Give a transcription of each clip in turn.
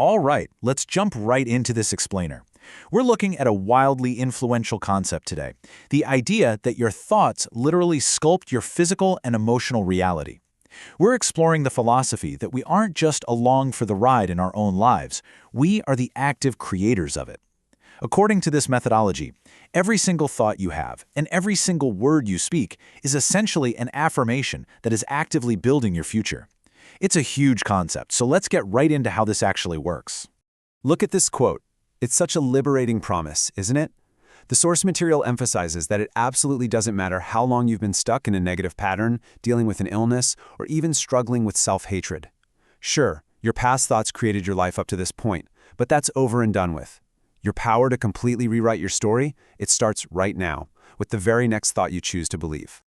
All right, let's jump right into this explainer. We're looking at a wildly influential concept today, the idea that your thoughts literally sculpt your physical and emotional reality. We're exploring the philosophy that we aren't just along for the ride in our own lives, we are the active creators of it. According to this methodology, every single thought you have and every single word you speak is essentially an affirmation that is actively building your future. It's a huge concept, so let's get right into how this actually works. Look at this quote. It's such a liberating promise, isn't it? The source material emphasizes that it absolutely doesn't matter how long you've been stuck in a negative pattern, dealing with an illness, or even struggling with self-hatred. Sure, your past thoughts created your life up to this point, but that's over and done with. Your power to completely rewrite your story, it starts right now, with the very next thought you choose to believe.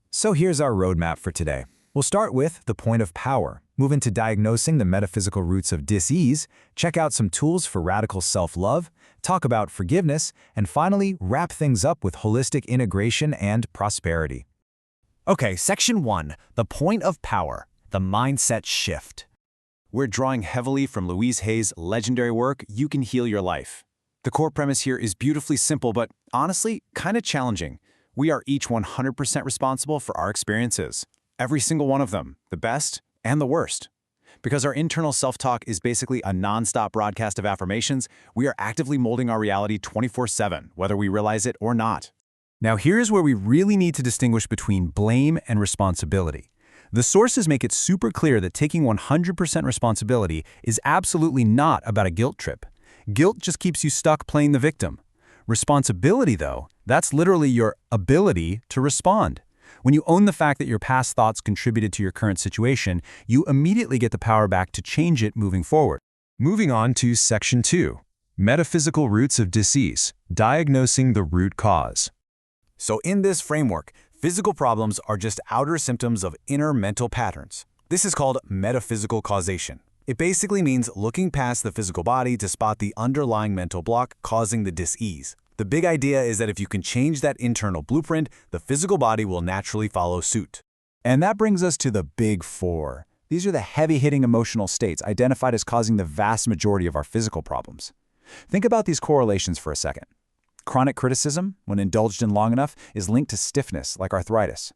So here's our roadmap for today. We'll start with the point of power, move into diagnosing the metaphysical roots of dis-ease, check out some tools for radical self-love, talk about forgiveness, and finally wrap things up with holistic integration and prosperity. Okay, Section 1, the point of power, the mindset shift. We're drawing heavily from Louise Hay's legendary work, You Can Heal Your Life. The core premise here is beautifully simple, but honestly, kind of challenging. We are each 100% responsible for our experiences. Every single one of them, the best and the worst. Because our internal self-talk is basically a non-stop broadcast of affirmations, we are actively molding our reality 24/7, whether we realize it or not. Now here's where we really need to distinguish between blame and responsibility. The sources make it super clear that taking 100% responsibility is absolutely not about a guilt trip. Guilt just keeps you stuck playing the victim. Responsibility, though, that's literally your ability to respond. When you own the fact that your past thoughts contributed to your current situation, you immediately get the power back to change it moving forward. Moving on to Section 2, Metaphysical Roots of Disease, Diagnosing the Root Cause. So in this framework, physical problems are just outer symptoms of inner mental patterns. This is called metaphysical causation. It basically means looking past the physical body to spot the underlying mental block causing the dis-ease. The big idea is that if you can change that internal blueprint, the physical body will naturally follow suit. And that brings us to the big four. These are the heavy-hitting emotional states identified as causing the vast majority of our physical problems. Think about these correlations for a second. Chronic criticism, when indulged in long enough, is linked to stiffness like arthritis.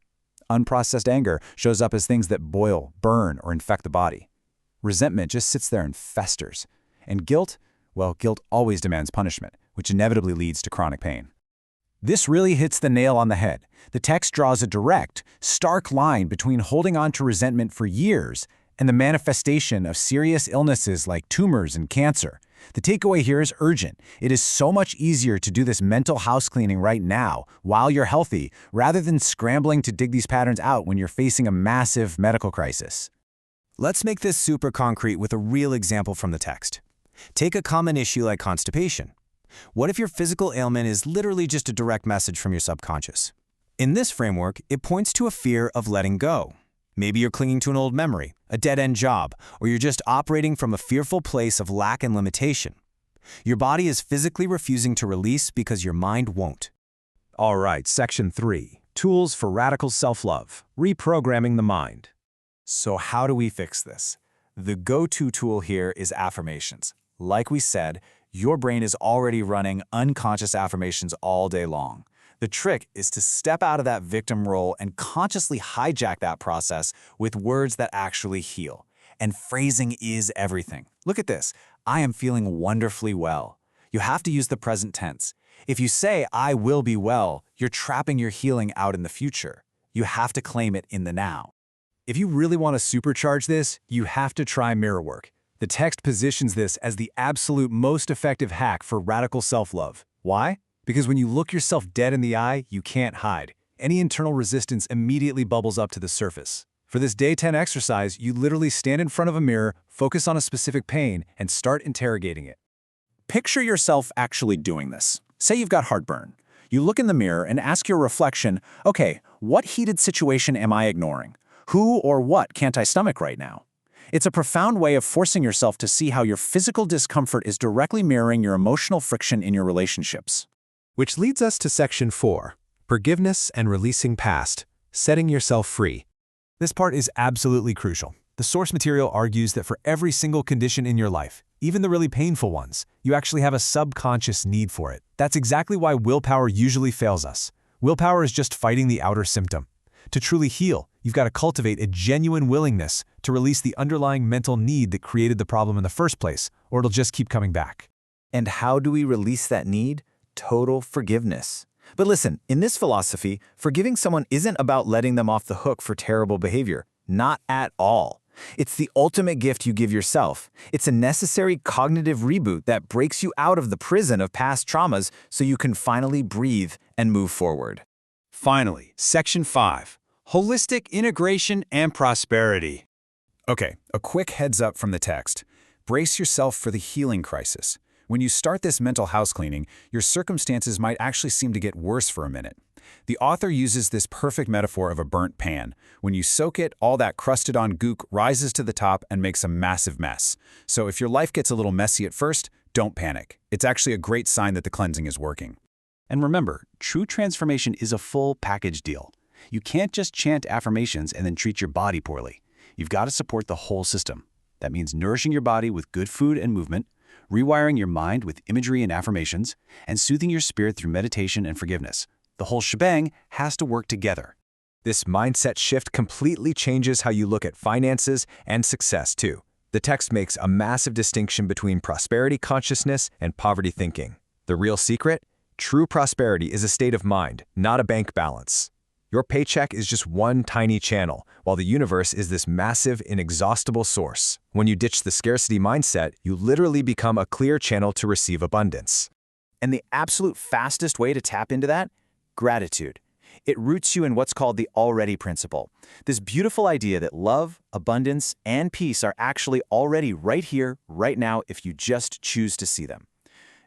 Unprocessed anger shows up as things that boil, burn, or infect the body. Resentment just sits there and festers. And guilt? Well, guilt always demands punishment, which inevitably leads to chronic pain. This really hits the nail on the head. The text draws a direct, stark line between holding on to resentment for years and the manifestation of serious illnesses like tumors and cancer. The takeaway here is urgent. It is so much easier to do this mental house cleaning right now, while you're healthy, rather than scrambling to dig these patterns out when you're facing a massive medical crisis. Let's make this super concrete with a real example from the text. Take a common issue like constipation. What if your physical ailment is literally just a direct message from your subconscious? In this framework, it points to a fear of letting go. Maybe you're clinging to an old memory, a dead-end job, or you're just operating from a fearful place of lack and limitation. Your body is physically refusing to release because your mind won't. All right, Section 3, Tools for Radical Self-Love, Reprogramming the Mind. So how do we fix this? The go-to tool here is affirmations. Like we said, your brain is already running unconscious affirmations all day long. The trick is to step out of that victim role and consciously hijack that process with words that actually heal. And phrasing is everything. Look at this. I am feeling wonderfully well. You have to use the present tense. If you say, I will be well, you're trapping your healing out in the future. You have to claim it in the now. If you really want to supercharge this, you have to try mirror work. The text positions this as the absolute most effective hack for radical self-love. Why? Because when you look yourself dead in the eye, you can't hide. Any internal resistance immediately bubbles up to the surface. For this day 10 exercise, you literally stand in front of a mirror, focus on a specific pain, and start interrogating it. Picture yourself actually doing this. Say you've got heartburn. You look in the mirror and ask your reflection, okay, what heated situation am I ignoring? Who or what can't I stomach right now? It's a profound way of forcing yourself to see how your physical discomfort is directly mirroring your emotional friction in your relationships. Which leads us to Section 4, Forgiveness and Releasing Past, Setting Yourself Free. This part is absolutely crucial. The source material argues that for every single condition in your life, even the really painful ones. You actually have a subconscious need for it. That's exactly why willpower usually fails us. Willpower is just fighting the outer symptom. To truly heal, you've got to cultivate a genuine willingness to release the underlying mental need that created the problem in the first place, or it'll just keep coming back. And how do we release that need? Total forgiveness. But listen, in this philosophy, forgiving someone isn't about letting them off the hook for terrible behavior. Not at all. It's the ultimate gift you give yourself. It's a necessary cognitive reboot that breaks you out of the prison of past traumas so you can finally breathe and move forward. Finally, Section 5. Holistic Integration and Prosperity. Okay, a quick heads up from the text. Brace yourself for the healing crisis. When you start this mental house cleaning, your circumstances might actually seem to get worse for a minute. The author uses this perfect metaphor of a burnt pan. When you soak it, all that crusted-on gook rises to the top and makes a massive mess. So if your life gets a little messy at first, don't panic. It's actually a great sign that the cleansing is working. And remember, true transformation is a full package deal. You can't just chant affirmations and then treat your body poorly. You've got to support the whole system. That means nourishing your body with good food and movement, rewiring your mind with imagery and affirmations, and soothing your spirit through meditation and forgiveness. The whole shebang has to work together. This mindset shift completely changes how you look at finances and success, too. The text makes a massive distinction between prosperity consciousness and poverty thinking. The real secret? True prosperity is a state of mind, not a bank balance. Your paycheck is just one tiny channel, while the universe is this massive, inexhaustible source. When you ditch the scarcity mindset, you literally become a clear channel to receive abundance. And the absolute fastest way to tap into that? Gratitude. It roots you in what's called the already principle. This beautiful idea that love, abundance, and peace are actually already right here, right now, if you just choose to see them.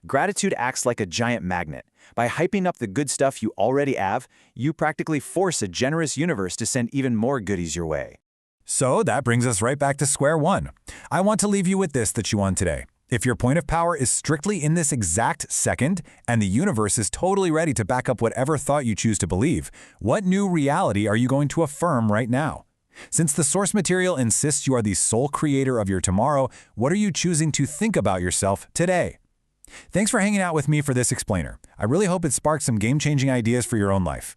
Gratitude acts like a giant magnet. By hyping up the good stuff you already have, you practically force a generous universe to send even more goodies your way. So that brings us right back to square one. I want to leave you with this that you won today. If your point of power is strictly in this exact second, and the universe is totally ready to back up whatever thought you choose to believe, what new reality are you going to affirm right now? Since the source material insists you are the sole creator of your tomorrow, what are you choosing to think about yourself today? Thanks for hanging out with me for this explainer. I really hope it sparks some game-changing ideas for your own life.